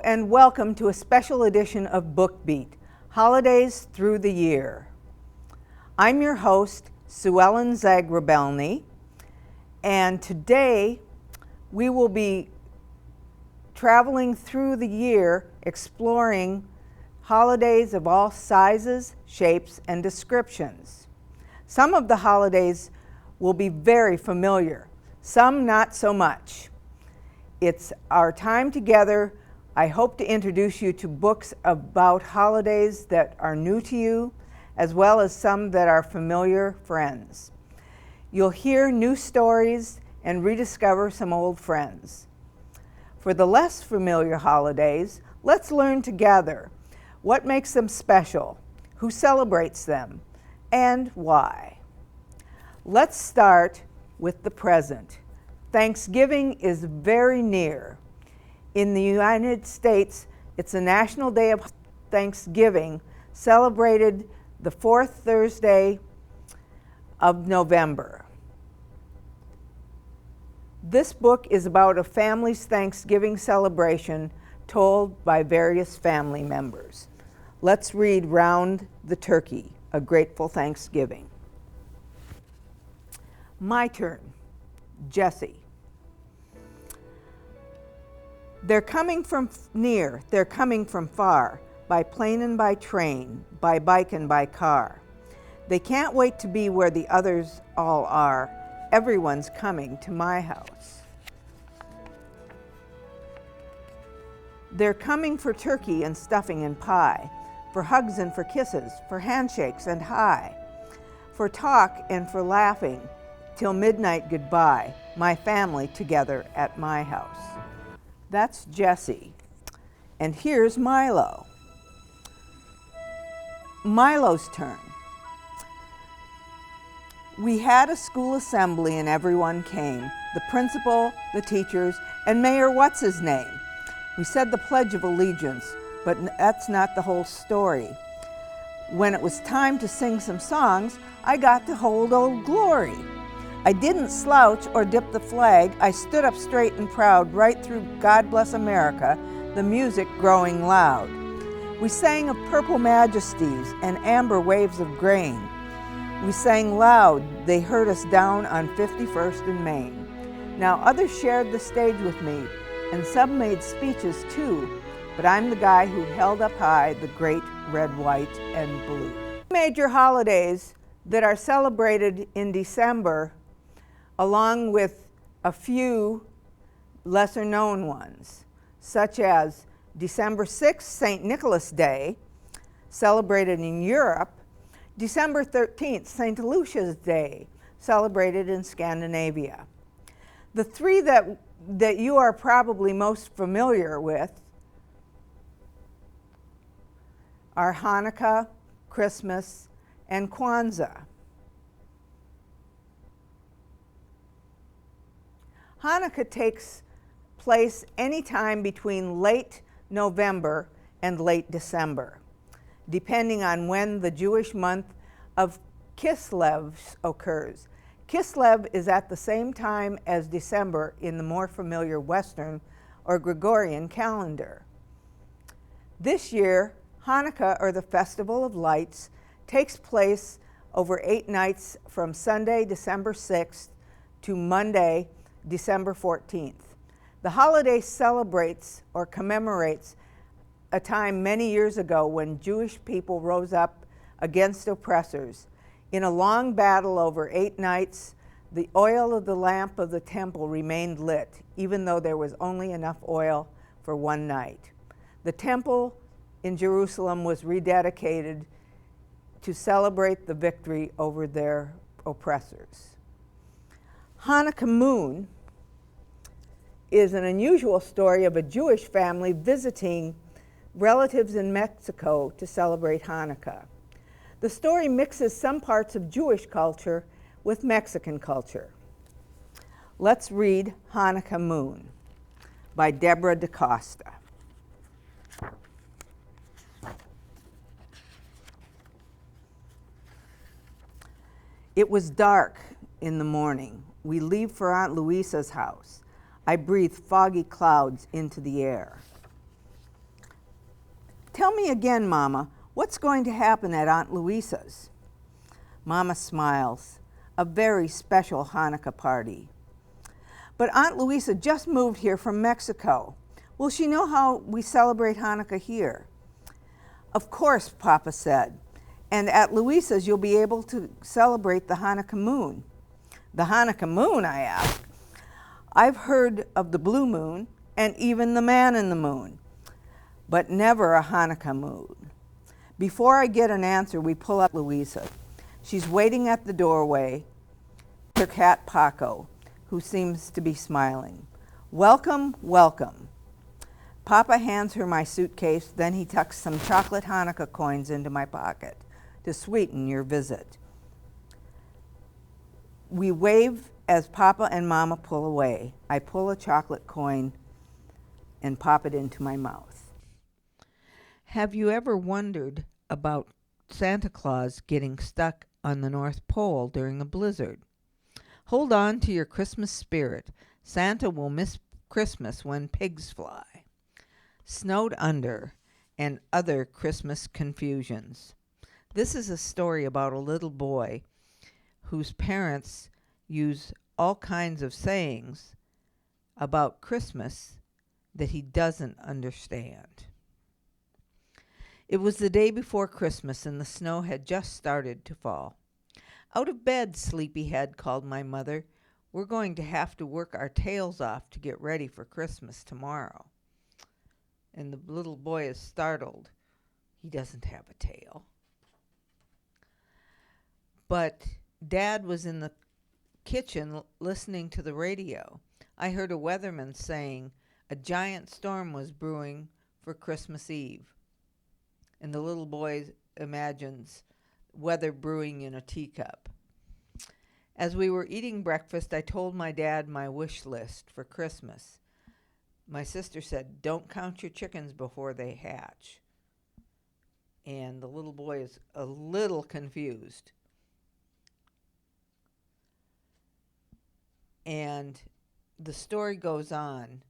and welcome to a special edition of BookBeat, Holidays Through the Year. I'm your host, Sue Ellen Zagrabelny, and today we will be traveling through the year exploring holidays of all sizes, shapes, and descriptions. Some of the holidays will be very familiar, some not so much. It's our time together. I hope to introduce you to books about holidays that are new to you, as well as some that are familiar friends. You'll hear new stories and rediscover some old friends. For the less familiar holidays, let's learn together what makes them special, who celebrates them, and why. Let's start with the present. Thanksgiving is very near. In the United States, it's a national day of Thanksgiving, celebrated the fourth Thursday of November. This book is about a family's Thanksgiving celebration told by various family members. Let's read Round the Turkey, A Grateful Thanksgiving. My turn, Jessie. They're coming from near, they're coming from far, by plane and by train, by bike and by car. They can't wait to be where the others all are. Everyone's coming to my house. They're coming for turkey and stuffing and pie, for hugs and for kisses, for handshakes and hi, for talk and for laughing, till midnight goodbye, my family together at my house. That's Jessie. And here's Milo. Milo's turn. We had a school assembly and everyone came, the principal, the teachers, and Mayor What's-His-Name. We said the Pledge of Allegiance, but that's not the whole story. When it was time to sing some songs, I got to hold Old Glory. I didn't slouch or dip the flag. I stood up straight and proud right through God Bless America, the music growing loud. We sang of purple majesties and amber waves of grain. We sang loud, they heard us down on 51st and Main. Now others shared the stage with me, and some made speeches too, but I'm the guy who held up high the great red, white, and blue. Major holidays that are celebrated in December, along with a few lesser known ones, such as December 6th, St. Nicholas Day, celebrated in Europe, December 13th, St. Lucia's Day, celebrated in Scandinavia. The three that you are probably most familiar with are Hanukkah, Christmas, and Kwanzaa. Hanukkah takes place anytime between late November and late December, depending on when the Jewish month of Kislev occurs. Kislev is at the same time as December in the more familiar Western or Gregorian calendar. This year, Hanukkah, or the Festival of Lights, takes place over 8 nights from Sunday, December 6th to Monday, December 14th. The holiday celebrates or commemorates a time many years ago when Jewish people rose up against oppressors. In a long battle over 8 nights, the oil of the lamp of the temple remained lit, even though there was only enough oil for 1 night. The temple in Jerusalem was rededicated to celebrate the victory over their oppressors. Hanukkah Moon is an unusual story of a Jewish family visiting relatives in Mexico to celebrate Hanukkah. The story mixes some parts of Jewish culture with Mexican culture. Let's read Hanukkah Moon by Deborah DaCosta. It was dark in the morning. We leave for Aunt Louisa's house. I breathe foggy clouds into the air. Tell me again, Mama, what's going to happen at Aunt Louisa's? Mama smiles. A very special Hanukkah party. But Aunt Louisa just moved here from Mexico. Will she know how we celebrate Hanukkah here? Of course, Papa said. And at Louisa's, you'll be able to celebrate the Hanukkah moon. The Hanukkah moon, I asked. I've heard of the blue moon and even the man in the moon, but never a Hanukkah moon. Before I get an answer, we pull up Louisa. She's waiting at the doorway, her cat Paco, who seems to be smiling. Welcome, welcome. Papa hands her my suitcase, then he tucks some chocolate Hanukkah coins into my pocket to sweeten your visit. We wave as Papa and Mama pull away. I pull a chocolate coin and pop it into my mouth. Have you ever wondered about Santa Claus getting stuck on the North Pole during a blizzard? Hold on to your Christmas spirit. Santa will miss Christmas when pigs fly. Snowed Under and Other Christmas Confusions. This is a story about a little boy whose parents use all kinds of sayings about Christmas that he doesn't understand. It was the day before Christmas and the snow had just started to fall. Out of bed, sleepyhead, called my mother. We're going to have to work our tails off to get ready for Christmas tomorrow. And the little boy is startled. He doesn't have a tail. But Dad was in the kitchen listening to the radio. I heard a weatherman saying a giant storm was brewing for Christmas Eve. And the little boy imagines weather brewing in a teacup. As we were eating breakfast, I told my dad my wish list for Christmas. My sister said, "Don't count your chickens before they hatch." And the little boy is a little confused. And the story goes on.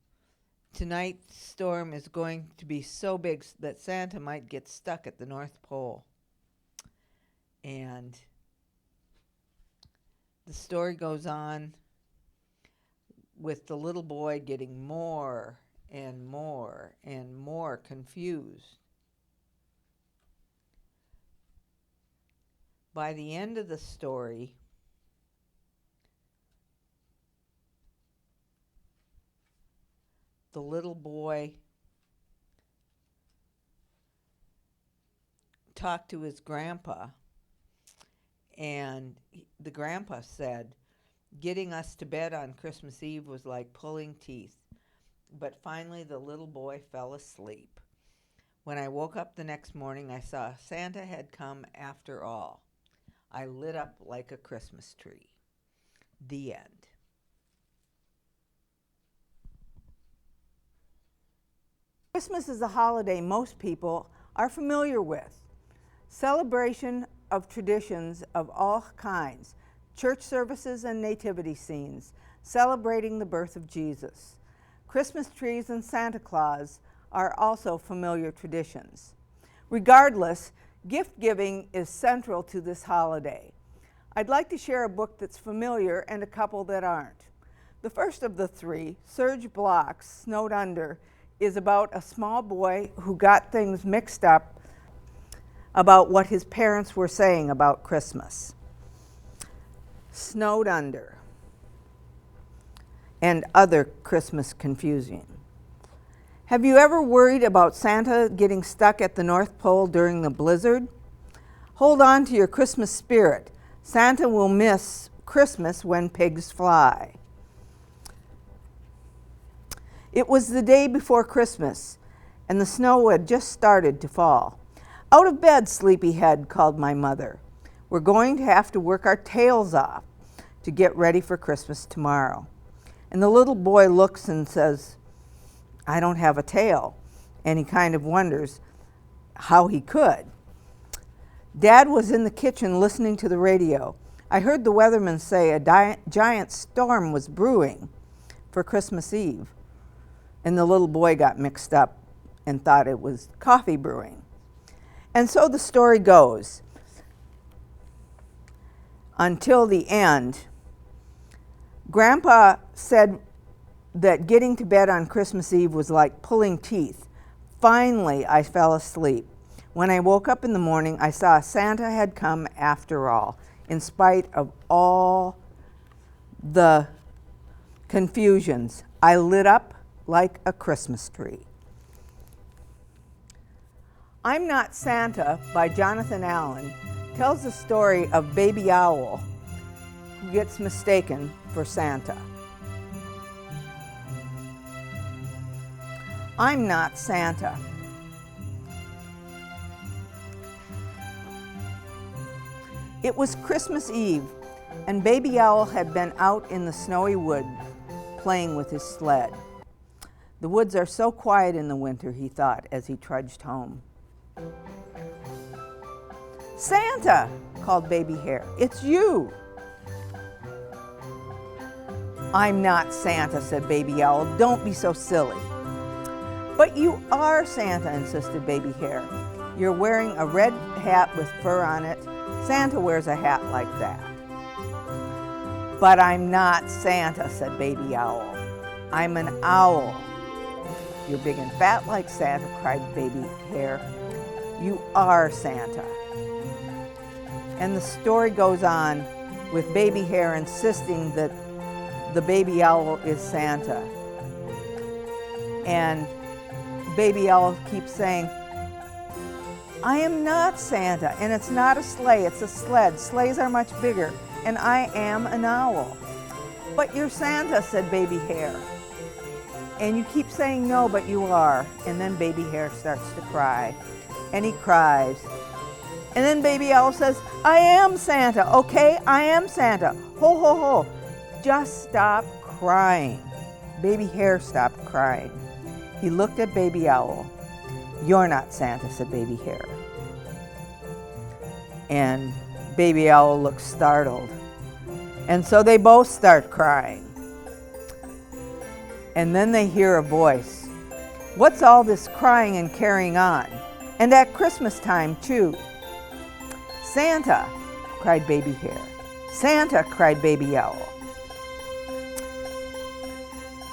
Tonight's storm is going to be so big that Santa might get stuck at the North Pole. And the story goes on with the little boy getting more and more and more confused. By the end of the story, the little boy talked to his grandpa, and the grandpa said, getting us to bed on Christmas Eve was like pulling teeth. But finally the little boy fell asleep. When I woke up the next morning, I saw Santa had come after all. I lit up like a Christmas tree. The end. Christmas is a holiday most people are familiar with. Celebration of traditions of all kinds, church services and nativity scenes, celebrating the birth of Jesus. Christmas trees and Santa Claus are also familiar traditions. Regardless, gift giving is central to this holiday. I'd like to share a book that's familiar and a couple that aren't. The first of the three, Serge Bloch's Snowed Under, is about a small boy who got things mixed up about what his parents were saying about Christmas. Snowed Under and Other Christmas Confusion. Have you ever worried about Santa getting stuck at the North Pole during the blizzard? Hold on to your Christmas spirit. Santa will miss Christmas when pigs fly. It was the day before Christmas, and the snow had just started to fall. Out of bed, sleepyhead, called my mother. We're going to have to work our tails off to get ready for Christmas tomorrow. And the little boy looks and says, I don't have a tail. And he kind of wonders how he could. Dad was in the kitchen listening to the radio. I heard the weatherman say a giant storm was brewing for Christmas Eve. And the little boy got mixed up and thought it was coffee brewing. And so the story goes until the end. Grandpa said that getting to bed on Christmas Eve was like pulling teeth. Finally, I fell asleep. When I woke up in the morning, I saw Santa had come after all, in spite of all the confusions. I lit up like a Christmas tree. I'm Not Santa by Jonathan Allen tells the story of Baby Owl who gets mistaken for Santa. I'm not Santa. It was Christmas Eve, and Baby Owl had been out in the snowy wood playing with his sled. The woods are so quiet in the winter, he thought as he trudged home. Santa, called Baby Hare, it's you. I'm not Santa, said Baby Owl. Don't be so silly. But you are Santa, insisted Baby Hare. You're wearing a red hat with fur on it. Santa wears a hat like that. But I'm not Santa, said Baby Owl. I'm an owl. You're big and fat like Santa, cried Baby Hare. You are Santa. And the story goes on with Baby Hare insisting that the baby owl is Santa. And Baby Owl keeps saying, I am not Santa, and it's not a sleigh, it's a sled. Sleighs are much bigger, and I am an owl. But you're Santa, said Baby Hare. And you keep saying no, but you are. And then Baby Hare starts to cry, and he cries. And then Baby Owl says, I am Santa, okay? I am Santa. Ho, ho, ho. Just stop crying. Baby Hare stopped crying. He looked at Baby Owl. You're not Santa, said Baby Hare. And Baby Owl looks startled. And so they both start crying. And then they hear a voice. What's all this crying and carrying on? And at Christmas time, too. Santa, cried Baby Hare. Santa, cried Baby Owl.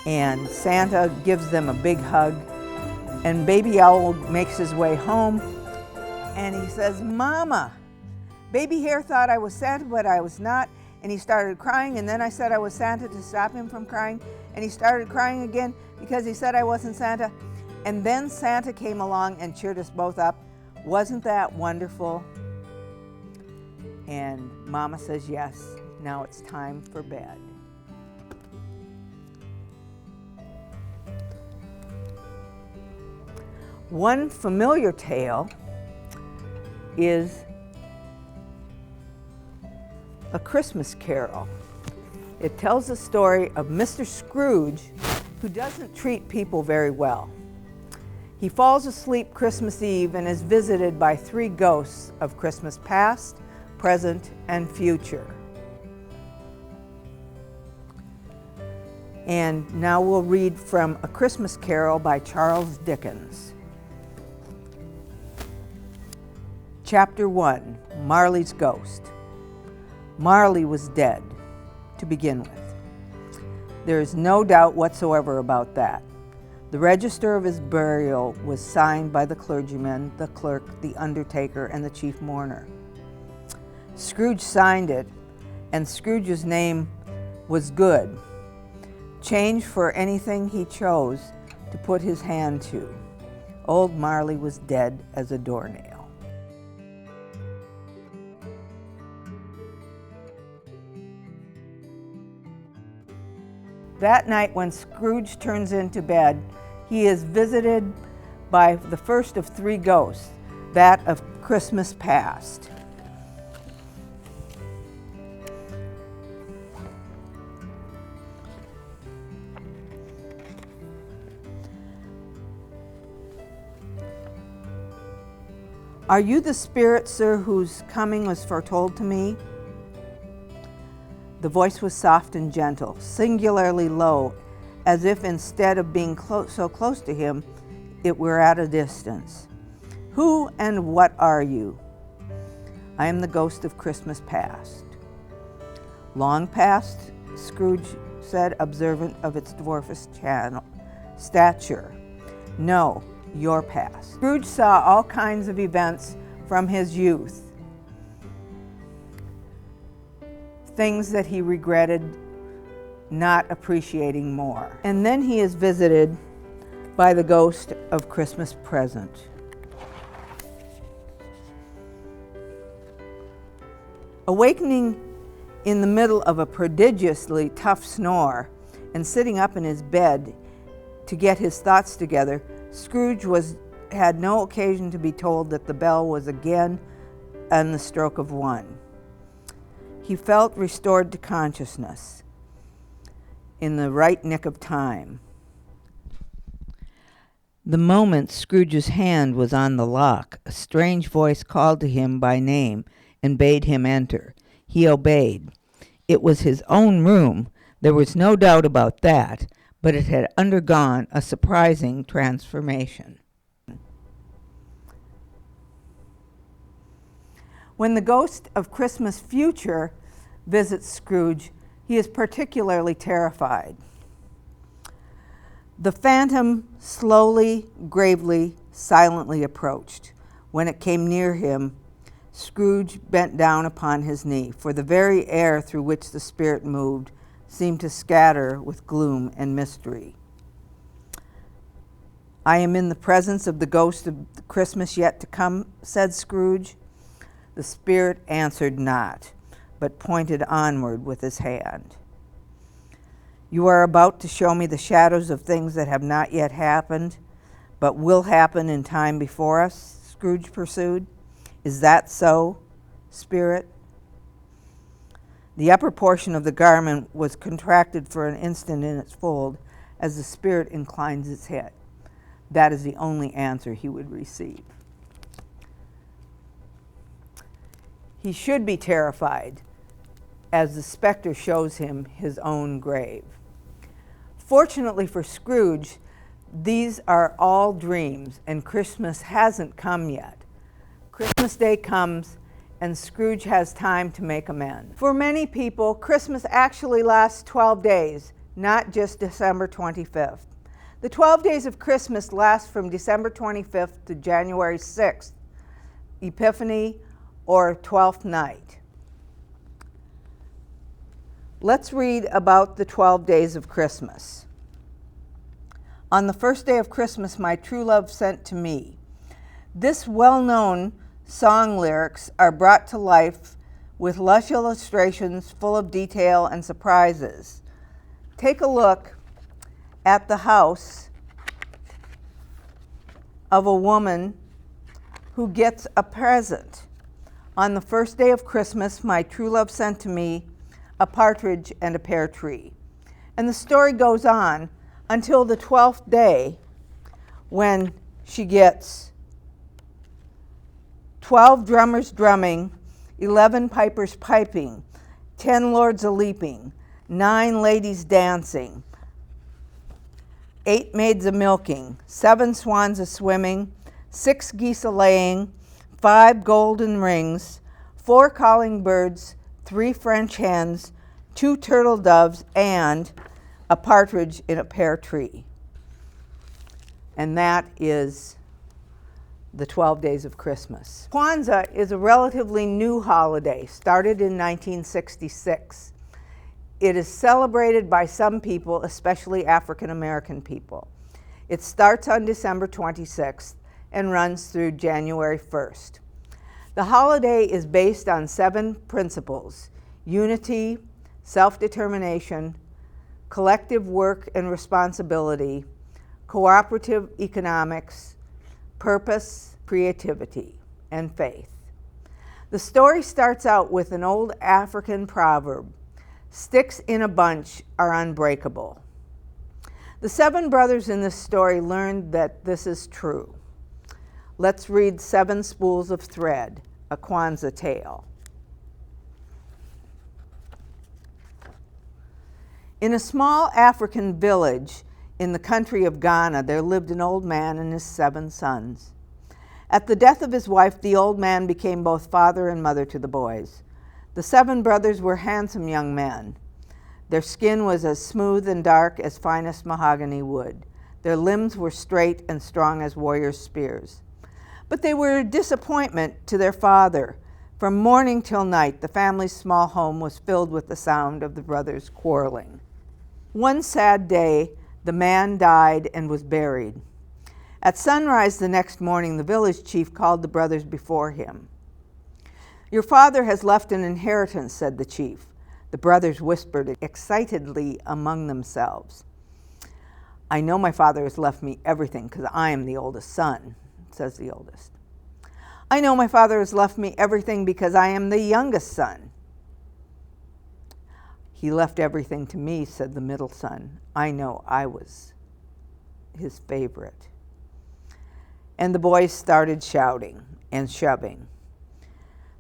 And Santa gives them a big hug. And Baby Owl makes his way home. And he says, Mama, Baby Hare thought I was Santa, but I was not. And he started crying. And then I said I was Santa to stop him from crying. And he started crying again because he said I wasn't Santa. And then Santa came along and cheered us both up. Wasn't that wonderful? And Mama says, yes, now it's time for bed. One familiar tale is A Christmas Carol. It tells the story of Mr. Scrooge, who doesn't treat people very well. He falls asleep Christmas Eve and is visited by three ghosts of Christmas past, present, and future. And now we'll read from A Christmas Carol by Charles Dickens. Chapter 1, Marley's Ghost. Marley was dead, to begin with. There is no doubt whatsoever about that. The register of his burial was signed by the clergyman, the clerk, the undertaker, and the chief mourner. Scrooge signed it, and Scrooge's name was good, changed for anything he chose to put his hand to. Old Marley was dead as a doornail. That night when Scrooge turns into bed, he is visited by the first of three ghosts, that of Christmas past. Are you the spirit, sir, whose coming was foretold to me? The voice was soft and gentle, singularly low, as if instead of being so close to him, it were at a distance. Who and what are you? I am the ghost of Christmas past. Long past, Scrooge said, observant of its dwarfish stature. No, your past. Scrooge saw all kinds of events from his youth, things that he regretted not appreciating more. And then he is visited by the ghost of Christmas present. Awakening in the middle of a prodigiously tough snore and sitting up in his bed to get his thoughts together, Scrooge had no occasion to be told that the bell was again on the stroke of 1. He felt restored to consciousness in the right nick of time. The moment Scrooge's hand was on the lock, a strange voice called to him by name and bade him enter. He obeyed. It was his own room, there was no doubt about that, but it had undergone a surprising transformation. When the ghost of Christmas future visits Scrooge, he is particularly terrified. The phantom slowly, gravely, silently approached. When it came near him, Scrooge bent down upon his knee, for the very air through which the spirit moved seemed to scatter with gloom and mystery. I am in the presence of the ghost of Christmas yet to come, said Scrooge. The spirit answered not, but pointed onward with his hand. You are about to show me the shadows of things that have not yet happened, but will happen in time before us, Scrooge pursued. Is that so, spirit? The upper portion of the garment was contracted for an instant in its fold as the spirit inclines its head. That is the only answer he would receive. He should be terrified as the specter shows him his own grave. Fortunately for Scrooge, these are all dreams, and Christmas hasn't come yet. Christmas Day comes, and Scrooge has time to make amends. For many people, Christmas actually lasts 12 days, not just December 25th. The 12 days of Christmas last from December 25th to January 6th, Epiphany or 12th night. Let's read about the 12 days of Christmas. On the first day of Christmas, my true love sent to me. This well-known song lyrics are brought to life with lush illustrations full of detail and surprises. Take a look at the house of a woman who gets a present. On the first day of Christmas, my true love sent to me a partridge and a pear tree. And the story goes on until the 12th day, when she gets 12 drummers drumming, 11 pipers piping, 10 lords a-leaping, 9 ladies dancing, 8 maids a-milking, 7 swans a-swimming, 6 geese a-laying, 5 golden rings, 4 calling birds, 3 French hens, 2 turtle doves, and a partridge in a pear tree. And that is the 12 days of Christmas. Kwanzaa is a relatively new holiday, started in 1966. It is celebrated by some people, especially African American people. It starts on December 26th and runs through January 1st. The holiday is based on 7 principles: unity, self-determination, collective work and responsibility, cooperative economics, purpose, creativity, and faith. The story starts out with an old African proverb: sticks in a bunch are unbreakable. The 7 brothers in this story learned that this is true. Let's read 7 Spools of Thread, a Kwanzaa tale. In a small African village in the country of Ghana, there lived an old man and his 7 sons. At the death of his wife, the old man became both father and mother to the boys. The 7 brothers were handsome young men. Their skin was as smooth and dark as finest mahogany wood. Their limbs were straight and strong as warriors' spears. But they were a disappointment to their father. From morning till night, the family's small home was filled with the sound of the brothers quarreling. One sad day, the man died and was buried. At sunrise the next morning, the village chief called the brothers before him. "Your father has left an inheritance," said the chief. The brothers whispered excitedly among themselves. "I know my father has left me everything because I am the oldest son," says the oldest. "I know my father has left me everything because I am the youngest son." "He left everything to me," said the middle son. "I know I was his favorite." And the boys started shouting and shoving.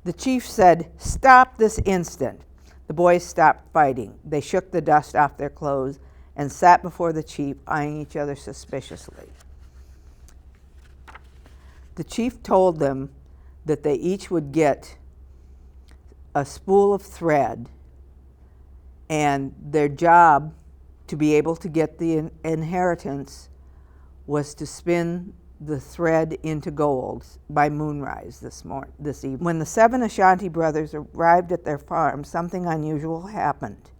The chief said, "Stop this instant." The boys stopped fighting. They shook the dust off their clothes and sat before the chief, eyeing each other suspiciously. The chief told them that they each would get a spool of thread, and their job to be able to get the inheritance was to spin the thread into gold by moonrise this evening. When the 7 Ashanti brothers arrived at their farm, something unusual happened.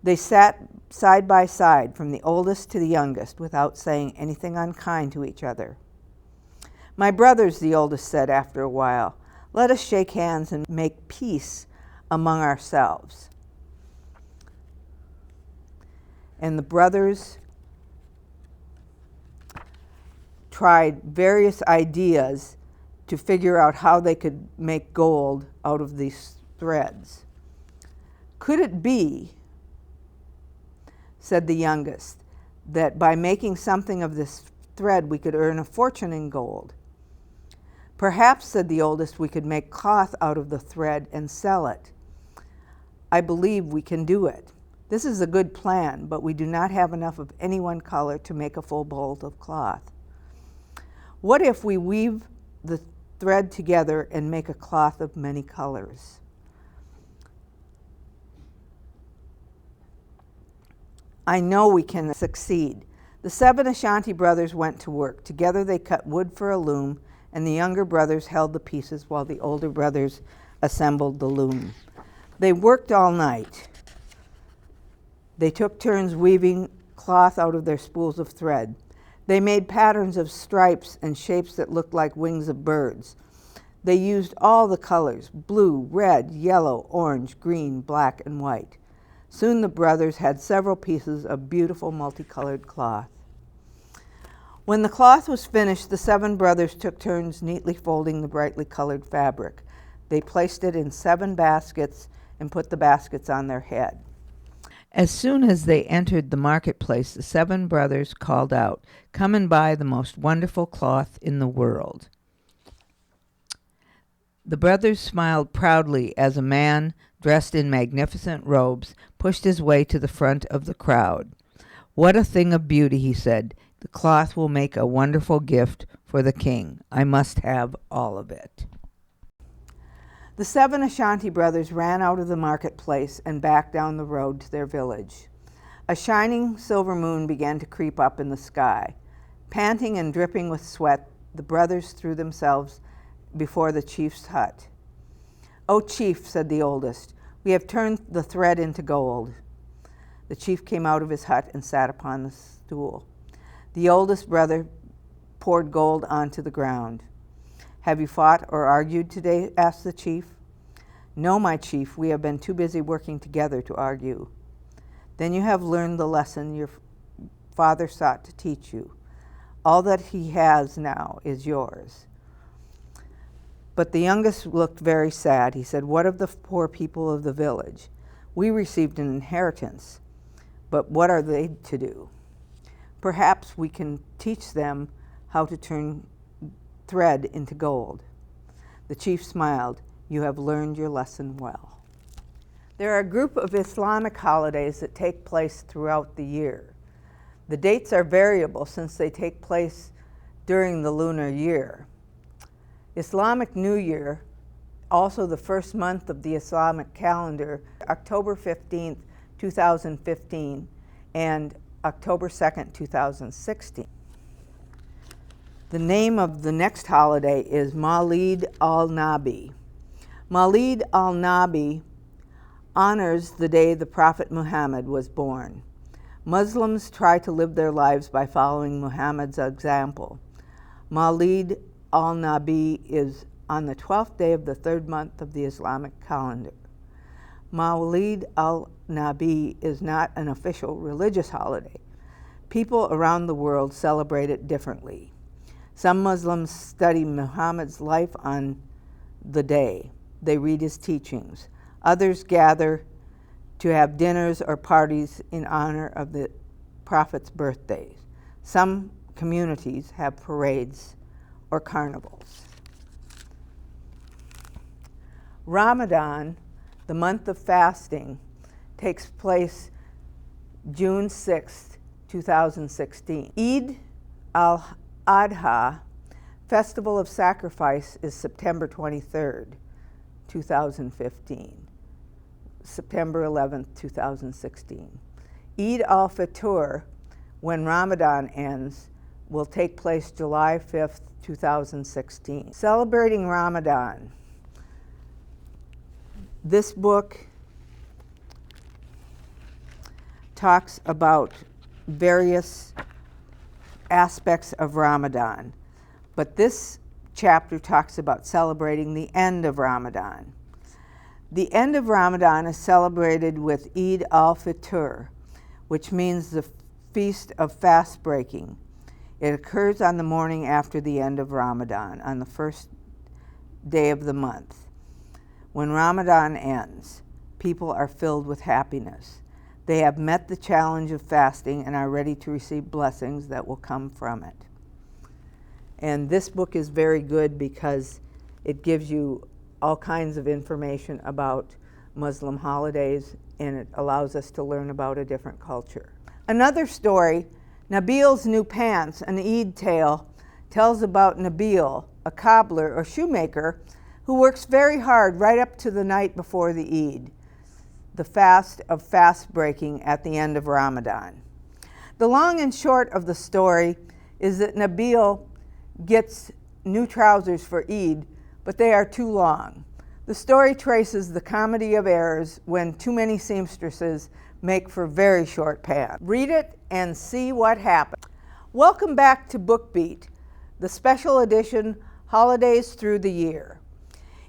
They sat side by side, from the oldest to the youngest, without saying anything unkind to each other. "My brothers," the oldest said after a while, "let us shake hands and make peace among ourselves." And the brothers tried various ideas to figure out how they could make gold out of these threads. "Could it be," said the youngest, "that by making something of this thread we could earn a fortune in gold?" "Perhaps," said the oldest, "we could make cloth out of the thread and sell it. I believe we can do it. This is a good plan, but we do not have enough of any one color to make a full bolt of cloth. What if we weave the thread together and make a cloth of many colors?" "I know we can succeed." The 7 Ashanti brothers went to work. Together they cut wood for a loom, and the younger brothers held the pieces while the older brothers assembled the loom. They worked all night. They took turns weaving cloth out of their spools of thread. They made patterns of stripes and shapes that looked like wings of birds. They used all the colors: blue, red, yellow, orange, green, black, and white. Soon the brothers had several pieces of beautiful multicolored cloth. When the cloth was finished, the 7 brothers took turns neatly folding the brightly colored fabric. They placed it in 7 baskets and put the baskets on their head. As soon as they entered the marketplace, the 7 brothers called out, "Come and buy the most wonderful cloth in the world." The brothers smiled proudly as a man, dressed in magnificent robes, pushed his way to the front of the crowd. "What a thing of beauty," he said. "The cloth will make a wonderful gift for the king. I must have all of it." The 7 Ashanti brothers ran out of the marketplace and back down the road to their village. A shining silver moon began to creep up in the sky. Panting and dripping with sweat, the brothers threw themselves before the chief's hut. "O chief," said the oldest, "we have turned the thread into gold." The chief came out of his hut and sat upon the stool. The oldest brother poured gold onto the ground. "Have you fought or argued today?" asked the chief. "No, my chief, we have been too busy working together to argue." "Then you have learned the lesson your father sought to teach you. All that he has now is yours." But the youngest looked very sad. He said, "What of the poor people of the village? We received an inheritance, but what are they to do? Perhaps we can teach them how to turn thread into gold." The chief smiled. "You have learned your lesson well." There are a group of Islamic holidays that take place throughout the year. The dates are variable since they take place during the lunar year. Islamic New Year, also the first month of the Islamic calendar, October 15th, 2015, and October 2nd, 2016. The name of the next holiday is Mawlid al-Nabi. Mawlid al-Nabi honors the day the Prophet Muhammad was born. Muslims try to live their lives by following Muhammad's example. Mawlid al-Nabi is on the 12th day of the third month of the Islamic calendar. Mawlid al-Nabi is not an official religious holiday. People around the world celebrate it differently. Some Muslims study Muhammad's life on the day. They read his teachings. Others gather to have dinners or parties in honor of the Prophet's birthdays. Some communities have parades or carnivals. Ramadan, the month of fasting, takes place June 6, 2016. Eid al-Adha, Festival of Sacrifice, is September 23rd, 2015. September 11th, 2016. Eid al-Fitr, when Ramadan ends, will take place July 5th, 2016. Celebrating Ramadan. This book talks about various aspects of Ramadan, but this chapter talks about celebrating the end of Ramadan. The end of Ramadan is celebrated with Eid al-Fitr, which means the feast of fast breaking. It occurs on the morning after the end of Ramadan, on the first day of the month. When Ramadan ends, people are filled with happiness. They have met the challenge of fasting and are ready to receive blessings that will come from it. And this book is very good because it gives you all kinds of information about Muslim holidays, and it allows us to learn about a different culture. Another story, Nabil's New Pants, an Eid tale, tells about Nabil, a cobbler or shoemaker, who works very hard right up to the night before the Eid, the fast of fast breaking at the end of Ramadan. The long and short of the story is that Nabil gets new trousers for Eid, but they are too long. The story traces the comedy of errors when too many seamstresses make for very short pants. Read it and see what happens. Welcome back to BookBeat, the special edition Holidays Through the Year.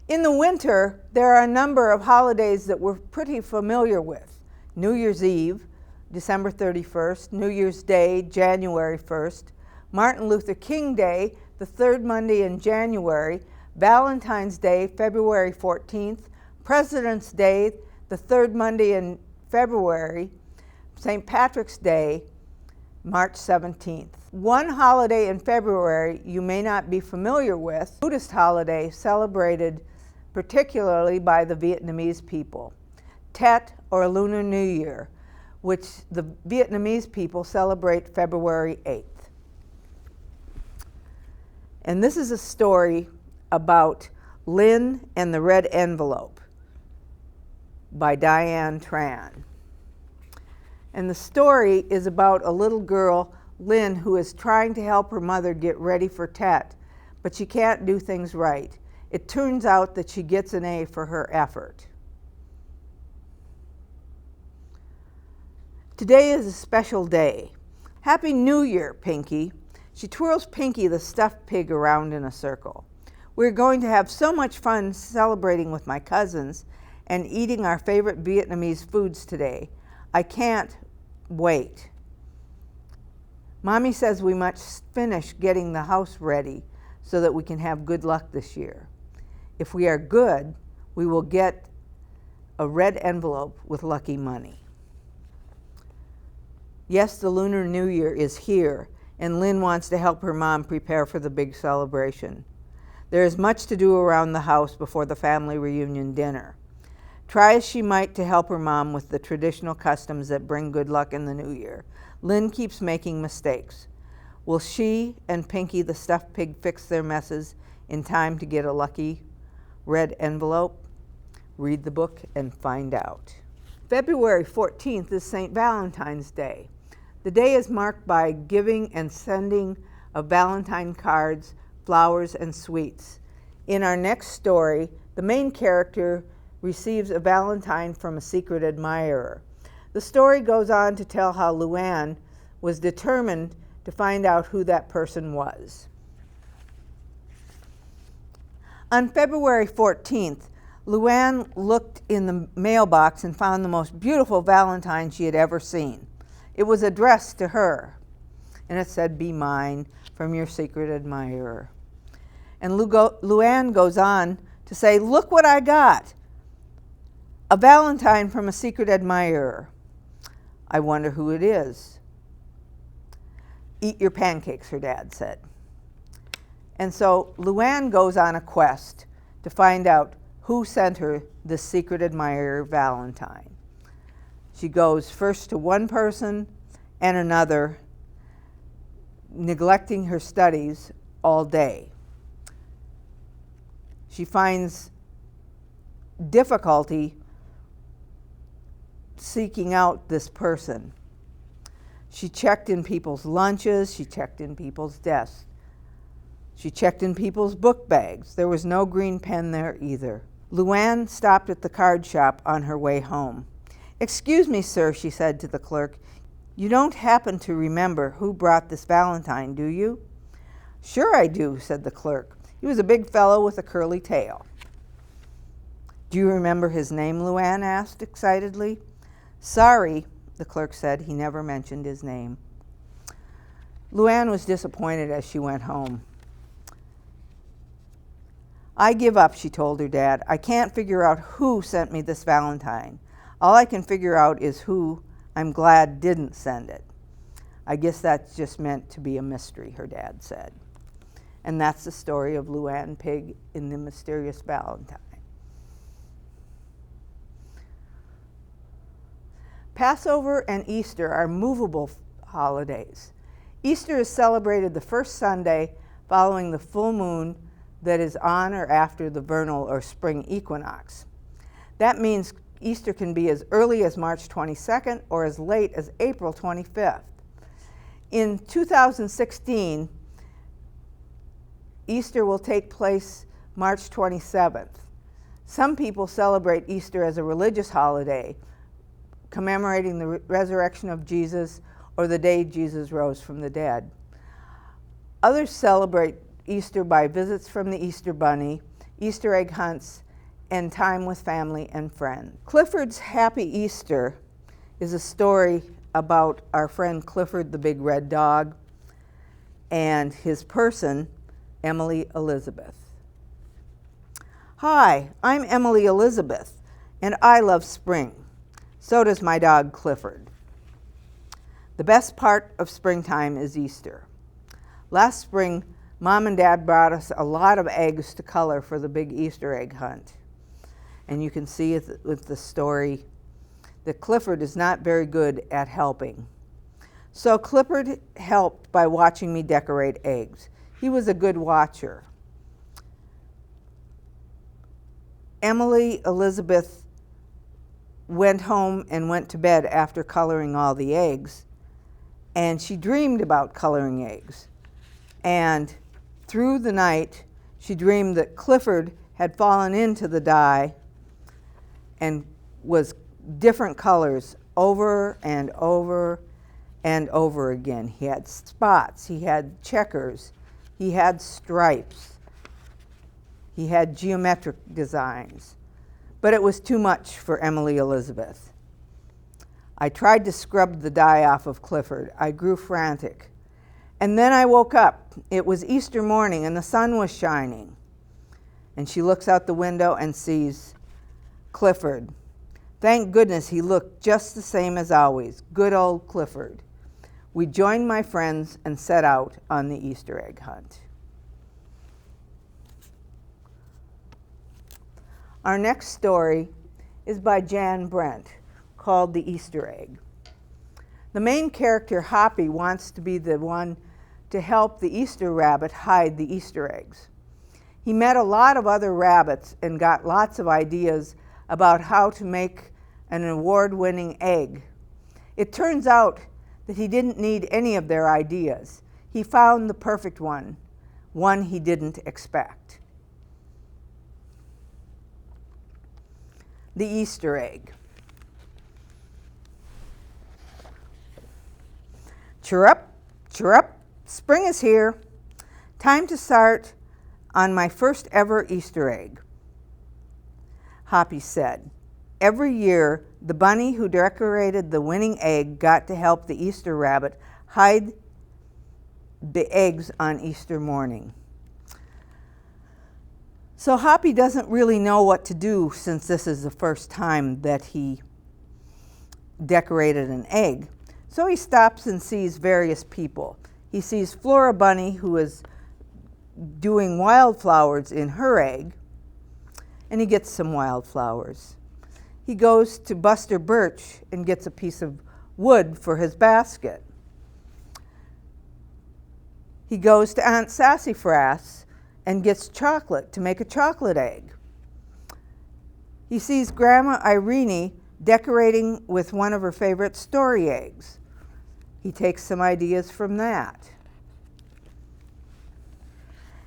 In the winter, there are a number of holidays that we're pretty familiar with. New Year's Eve, December 31st, New Year's Day, January 1st, Martin Luther King Day, the third Monday in January, Valentine's Day, February 14th, President's Day, the third Monday in February, St. Patrick's Day, March 17th. One holiday in February you may not be familiar with, Buddhist holiday celebrated particularly by the Vietnamese people, Tet, or Lunar New Year, which the Vietnamese people celebrate February 8th. And this is a story about Lynn and the Red Envelope by Diane Tran. And the story is about a little girl, Lynn, who is trying to help her mother get ready for Tet, but she can't do things right. It turns out that she gets an A for her effort. Today is a special day. Happy New Year, Pinky. She twirls Pinky, the stuffed pig, around in a circle. We're going to have so much fun celebrating with my cousins and eating our favorite Vietnamese foods today. I can't wait. Mommy says we must finish getting the house ready so that we can have good luck this year. If we are good, we will get a red envelope with lucky money. Yes, the Lunar New Year is here, and Lynn wants to help her mom prepare for the big celebration. There is much to do around the house before the family reunion dinner. Try as she might to help her mom with the traditional customs that bring good luck in the new year, Lynn keeps making mistakes. Will she and Pinky the stuffed pig fix their messes in time to get a lucky red envelope? Read the book and find out. February 14th is St. Valentine's Day. The day is marked by giving and sending of Valentine cards, flowers, and sweets. In our next story, the main character receives a valentine from a secret admirer. The story goes on to tell how Luann was determined to find out who that person was. On February 14th, Luann looked in the mailbox and found the most beautiful valentine she had ever seen. It was addressed to her, and it said, "Be mine, from your secret admirer." And Luann goes on to say, "Look what I got, a valentine from a secret admirer. I wonder who it is." "Eat your pancakes," her dad said. And so Luann goes on a quest to find out who sent her this secret admirer valentine. She goes first to one person and another, neglecting her studies all day. She finds difficulty seeking out this person. She checked in people's lunches, she checked in people's desks. She checked in people's book bags. There was no green pen there either. Luann stopped at the card shop on her way home. "Excuse me, sir," she said to the clerk. "You don't happen to remember who brought this valentine, do you?" "Sure I do," said the clerk. "He was a big fellow with a curly tail." "Do you remember his name?" Luann asked excitedly. "Sorry," the clerk said. "He never mentioned his name." Luann was disappointed as she went home. "I give up," she told her dad. "I can't figure out who sent me this valentine. All I can figure out is who I'm glad didn't send it." "I guess that's just meant to be a mystery," her dad said. And that's the story of Luann Pig in the Mysterious Valentine. Passover and Easter are movable holidays. Easter is celebrated the first Sunday following the full moon that is on or after the vernal or spring equinox. That means Easter can be as early as March 22nd or as late as April 25th. In 2016, Easter will take place March 27th. Some people celebrate Easter as a religious holiday, commemorating the resurrection of Jesus or the day Jesus rose from the dead. Others celebrate Easter by visits from the Easter Bunny, Easter egg hunts, and time with family and friends. Clifford's Happy Easter is a story about our friend Clifford the big red dog and his person, Emily Elizabeth. "Hi, I'm Emily Elizabeth, and I love spring. So does my dog Clifford. The best part of springtime is Easter. Last spring, Mom and Dad brought us a lot of eggs to color for the big Easter egg hunt. And you can see with the story that Clifford is not very good at helping. So Clifford helped by watching me decorate eggs. He was a good watcher. Emily Elizabeth went home and went to bed after coloring all the eggs, and she dreamed about coloring eggs. And through the night, she dreamed that Clifford had fallen into the dye and was different colors over and over and over again. He had spots, he had checkers, he had stripes, he had geometric designs. But it was too much for Emily Elizabeth. I tried to scrub the dye off of Clifford. I grew frantic. And then I woke up. It was Easter morning and the sun was shining. And she looks out the window and sees Clifford. Thank goodness he looked just the same as always. Good old Clifford. We joined my friends and set out on the Easter egg hunt. Our next story is by Jan Brent, called The Easter Egg. The main character, Hoppy, wants to be the one to help the Easter rabbit hide the Easter eggs. He met a lot of other rabbits and got lots of ideas about how to make an award-winning egg. It turns out that he didn't need any of their ideas. He found the perfect one he didn't expect. The Easter egg. Chirrup, chirrup, spring is here. Time to start on my first ever Easter egg, Hoppy said. Every year, the bunny who decorated the winning egg got to help the Easter rabbit hide the eggs on Easter morning. So Hoppy doesn't really know what to do since this is the first time that he decorated an egg. So he stops and sees various people. He sees Flora Bunny, who is doing wildflowers in her egg, and he gets some wildflowers. He goes to Buster Birch and gets a piece of wood for his basket. He goes to Aunt Sassafras and gets chocolate to make a chocolate egg. He sees Grandma Irene decorating with one of her favorite story eggs. He takes some ideas from that.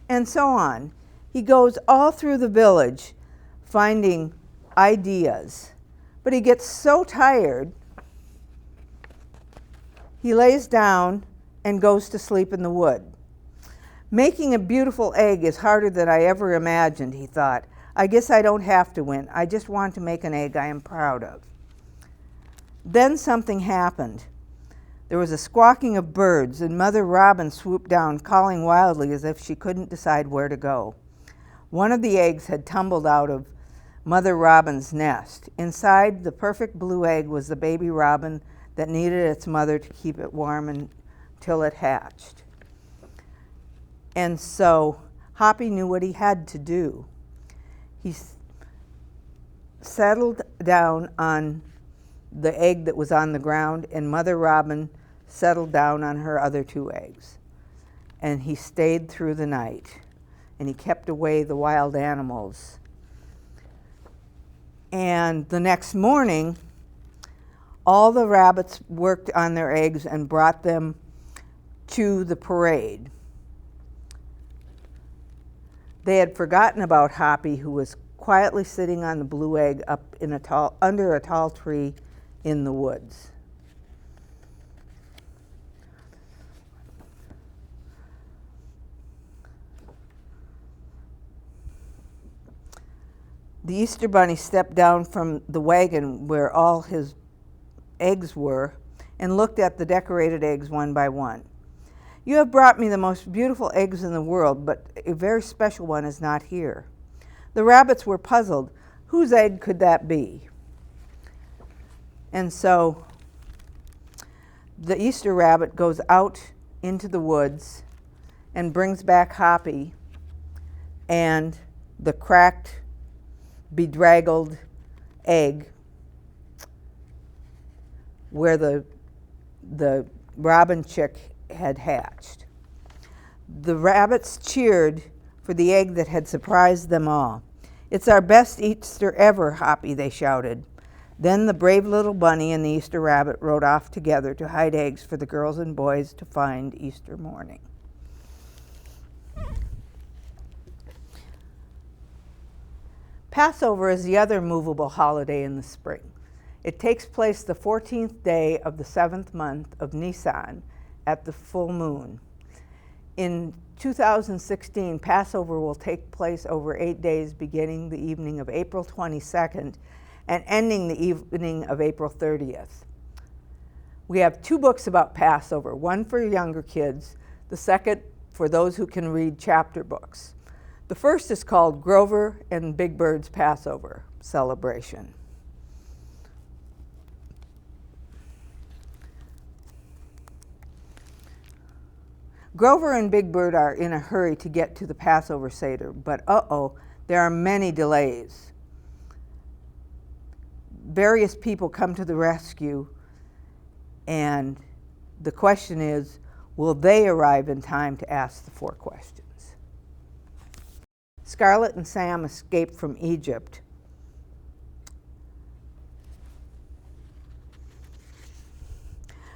And so on. He goes all through the village finding ideas. But he gets so tired, he lays down and goes to sleep in the wood. Making a beautiful egg is harder than I ever imagined, he thought. I guess I don't have to win. I just want to make an egg I am proud of. Then something happened. There was a squawking of birds, and Mother Robin swooped down, calling wildly as if she couldn't decide where to go. One of the eggs had tumbled out of Mother Robin's nest. Inside the perfect blue egg was the baby robin that needed its mother to keep it warm until it hatched. And so Hoppy knew what he had to do. He settled down on the egg that was on the ground, and Mother Robin settled down on her other two eggs. And he stayed through the night, and he kept away the wild animals. And the next morning, all the rabbits worked on their eggs and brought them to the parade. They had forgotten about Hoppy, who was quietly sitting on the blue egg up in under a tall tree in the woods. The Easter Bunny stepped down from the wagon where all his eggs were and looked at the decorated eggs one by one. You have brought me the most beautiful eggs in the world, but a very special one is not here. The rabbits were puzzled. Whose egg could that be? And so the Easter rabbit goes out into the woods and brings back Hoppy and the cracked, bedraggled egg where the robin chick had hatched. The rabbits cheered for the egg that had surprised them all. "It's our best Easter ever, Hoppy," they shouted. Then the brave little bunny and the Easter rabbit rode off together to hide eggs for the girls and boys to find Easter morning. Passover is the other movable holiday in the spring. It takes place the 14th day of the 7th month of Nisan at the full moon. In 2016, Passover will take place over 8 days, beginning the evening of April 22nd and ending the evening of April 30th. We have 2 books about Passover, one for younger kids, the second for those who can read chapter books. The first is called Grover and Big Bird's Passover Celebration. Grover and Big Bird are in a hurry to get to the Passover Seder, but there are many delays. Various people come to the rescue, And the question is, will they arrive in time to ask the 4 questions? Scarlett and Sam escaped from Egypt.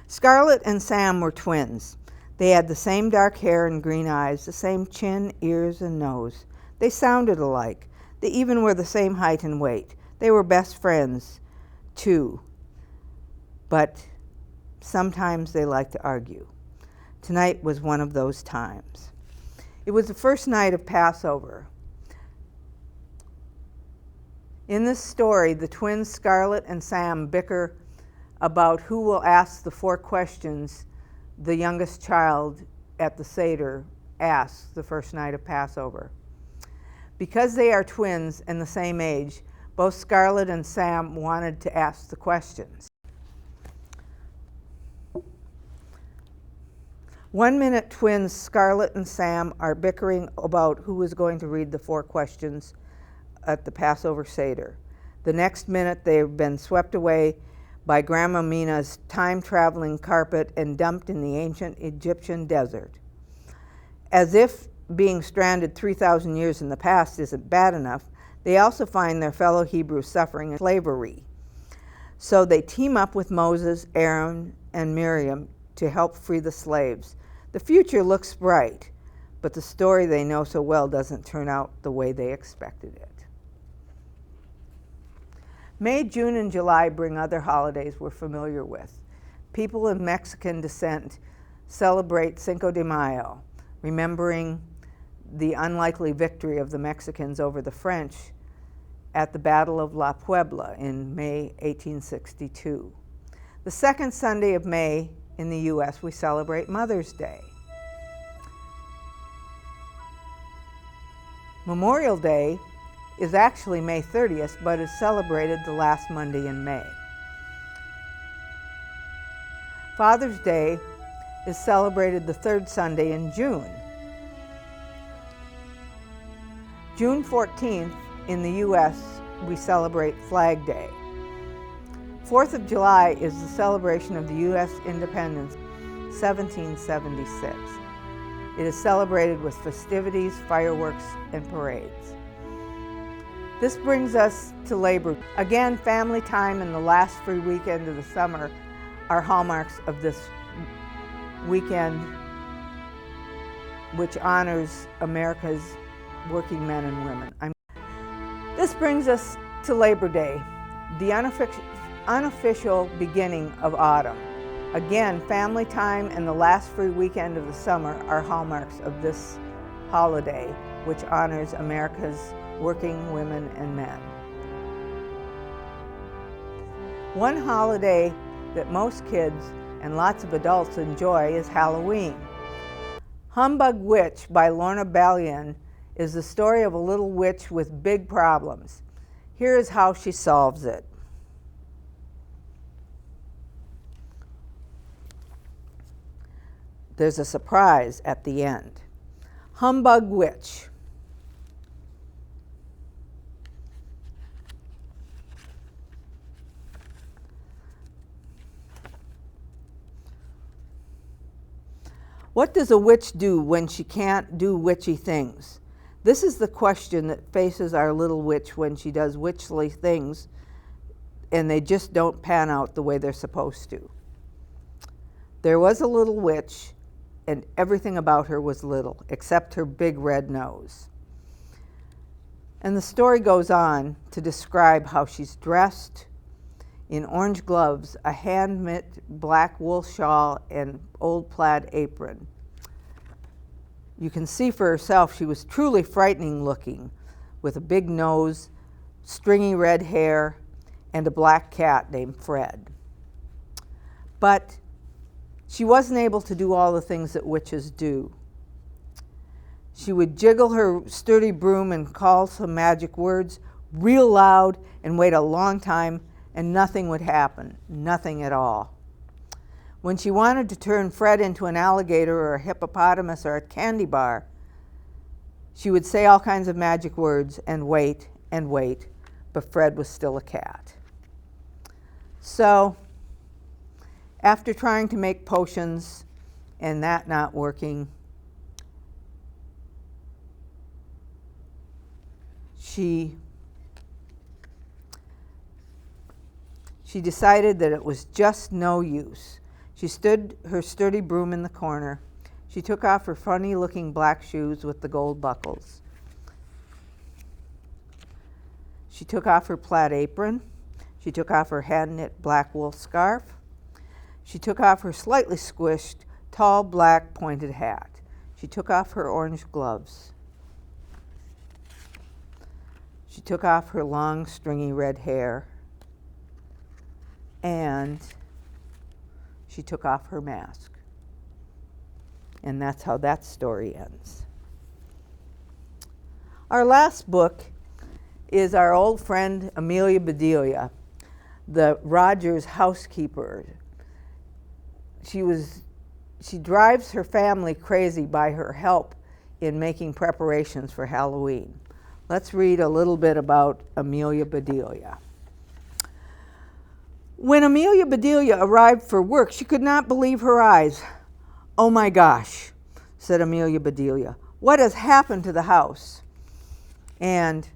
Scarlett and Sam were twins. They had the same dark hair and green eyes, the same chin, ears, and nose. They sounded alike. They even were the same height and weight. They were best friends, too. But sometimes they liked to argue. Tonight was one of those times. It was the first night of Passover. In this story, the twins Scarlett and Sam bicker about who will ask the 4 questions the youngest child at the Seder asks the first night of Passover. Because they are twins and the same age, both Scarlett and Sam wanted to ask the questions. 1 minute twins Scarlett and Sam are bickering about who is going to read the 4 questions at the Passover Seder. The next minute they have been swept away by Grandma Mina's time-traveling carpet and dumped in the ancient Egyptian desert. As if being stranded 3,000 years in the past isn't bad enough, they also find their fellow Hebrews suffering in slavery. So they team up with Moses, Aaron, and Miriam to help free the slaves. The future looks bright, but the story they know so well doesn't turn out the way they expected it. May, June, and July bring other holidays we're familiar with. People of Mexican descent celebrate Cinco de Mayo, remembering the unlikely victory of the Mexicans over the French at the Battle of La Puebla in May 1862. The second Sunday of May in the U.S., we celebrate Mother's Day. Memorial Day is actually May 30th, but is celebrated the last Monday in May. Father's Day is celebrated the third Sunday in June. June 14th, in the U.S., we celebrate Flag Day. 4th of July is the celebration of the U.S. independence, 1776. It is celebrated with festivities, fireworks, and parades. This brings us to Labor Day. Again, family time and the last free weekend of the summer are hallmarks of this weekend, which honors America's working men and women. This brings us to Labor Day, the unofficial beginning of autumn. Again, family time and the last free weekend of the summer are hallmarks of this holiday, which honors America's working women and men. One holiday that most kids and lots of adults enjoy is Halloween. Humbug Witch by Lorna Bellion is the story of a little witch with big problems. Here is how she solves it. There's a surprise at the end. Humbug Witch. What does a witch do when she can't do witchy things? This is the question that faces our little witch when she does witchly things and they just don't pan out the way they're supposed to. There was a little witch, and everything about her was little, except her big red nose. And the story goes on to describe how she's dressed in orange gloves, a hand-knit black wool shawl, and old plaid apron. You can see for herself she was truly frightening looking, with a big nose, stringy red hair, and a black cat named Fred. But she wasn't able to do all the things that witches do. She would jiggle her sturdy broom and call some magic words real loud and wait a long time, and nothing would happen, nothing at all. When she wanted to turn Fred into an alligator or a hippopotamus or a candy bar, she would say all kinds of magic words and wait, but Fred was still a cat. So After trying to make potions and that not working, she decided that it was just no use. She stood her sturdy broom in the corner. She took off her funny-looking black shoes with the gold buckles. She took off her plaid apron. She took off her hand-knit black wool scarf. She took off her slightly squished, tall, black, pointed hat. She took off her orange gloves. She took off her long, stringy red hair. And she took off her mask. And that's how that story ends. Our last book is our old friend Amelia Bedelia, the Rogers housekeeper. She drives her family crazy by her help in making preparations for Halloween. Let's read a little bit about Amelia Bedelia. When Amelia Bedelia arrived for work, she could not believe her eyes. "Oh my gosh," said Amelia Bedelia. "What has happened to the house?" And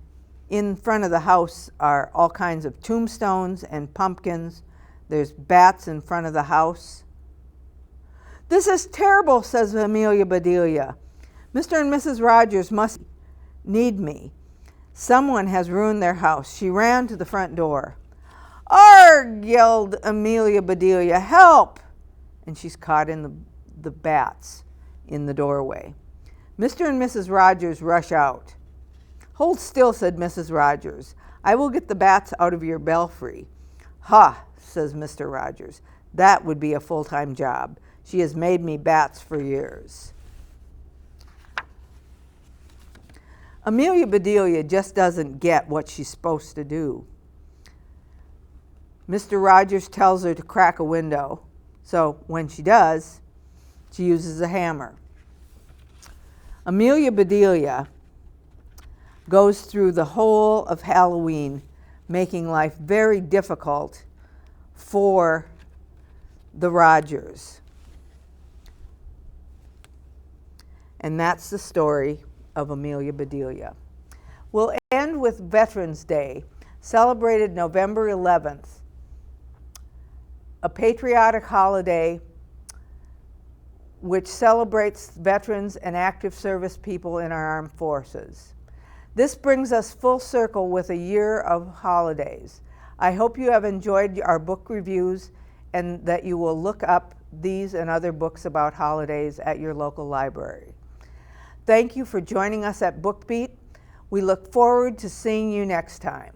in front of the house are all kinds of tombstones and pumpkins. There's bats in front of the house. "This is terrible," says Amelia Bedelia. "Mr. and Mrs. Rogers must need me. Someone has ruined their house." She ran to the front door. "Arg!" yelled Amelia Bedelia. "Help!" And she's caught in the bats in the doorway. Mr. and Mrs. Rogers rush out. "Hold still," said Mrs. Rogers. "I will get the bats out of your belfry." "Ha," says Mr. Rogers. "That would be a full-time job. She has made me bats for years." Amelia Bedelia just doesn't get what she's supposed to do. Mr. Rogers tells her to crack a window, so when she does, she uses a hammer. Amelia Bedelia goes through the whole of Halloween, making life very difficult for the Rogers. And that's the story of Amelia Bedelia. We'll end with Veterans Day, celebrated November 11th, a patriotic holiday which celebrates veterans and active service people in our armed forces. This brings us full circle with a year of holidays. I hope you have enjoyed our book reviews and that you will look up these and other books about holidays at your local library. Thank you for joining us at BookBeat. We look forward to seeing you next time.